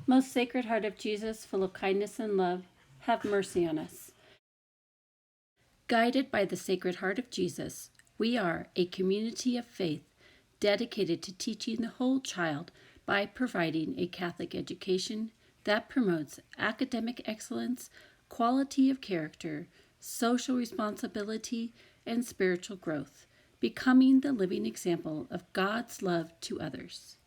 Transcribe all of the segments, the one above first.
Most Sacred Heart of Jesus, full of kindness and love, have mercy on us. Guided by the Sacred Heart of Jesus, we are a community of faith dedicated to teaching the whole child by providing a Catholic education that promotes academic excellence, quality of character, social responsibility, and spiritual growth, becoming the living example of God's love to others.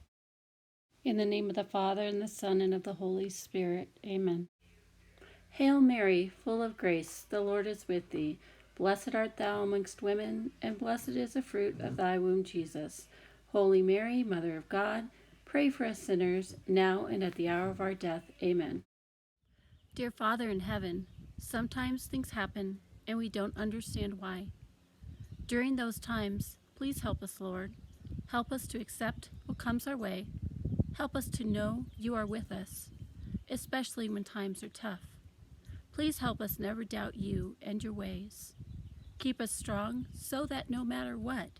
In the name of the Father, and the Son, and of the Holy Spirit. Amen. Hail Mary, full of grace, the Lord is with thee. Blessed art thou amongst women, and blessed is the fruit of thy womb, Jesus. Holy Mary, Mother of God, pray for us sinners, now and at the hour of our death. Amen. Dear Father in heaven, sometimes things happen, and we don't understand why. During those times, please help us, Lord. Help us to accept what comes our way. Help us to know you are with us, especially when times are tough. Please help us never doubt you and your ways. Keep us strong so that no matter what,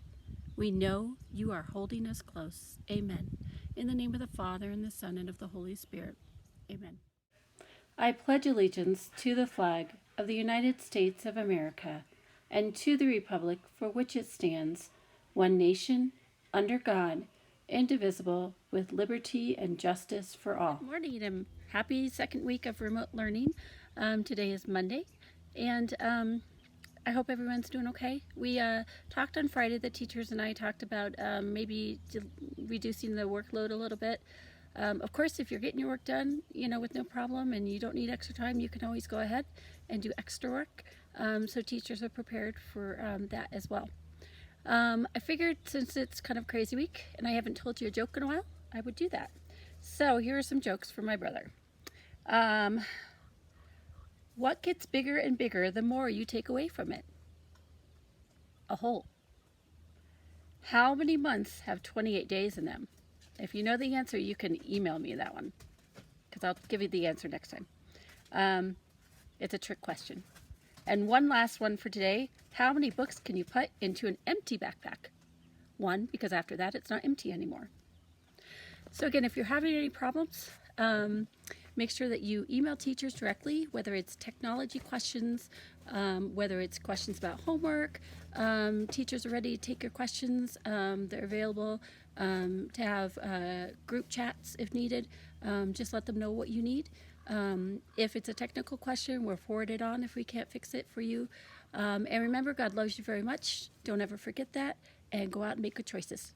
we know you are holding us close. Amen. In the name of the Father, and the Son, and of the Holy Spirit. Amen. I pledge allegiance to the flag of the United States of America and to the republic for which it stands, one nation, under God, indivisible, with liberty and justice for all. Good morning and happy second week of remote learning. Today is Monday, and I hope everyone's doing okay. We talked on Friday, the teachers and I talked about maybe reducing the workload a little bit. Of course, if you're getting your work done, with no problem and you don't need extra time, you can always go ahead and do extra work. So teachers are prepared for that as well. I figured since it's kind of crazy week and I haven't told you a joke in a while, I would do that. So here are some jokes for my brother. What gets bigger and bigger the more you take away from it? A hole. How many months have 28 days in them? If you know the answer, you can email me that one, because I'll give you the answer next time. It's a trick question. And one last one for today. How many books can you put into an empty backpack? One, because after that it's not empty anymore. So again, if you're having any problems, make sure that you email teachers directly, whether it's technology questions, whether it's questions about homework. Teachers are ready to take your questions. They're available to have group chats if needed. Just let them know what you need. If it's a technical question, we'll forward it on if we can't fix it for you. And remember, God loves you very much. Don't ever forget that, and go out and make good choices.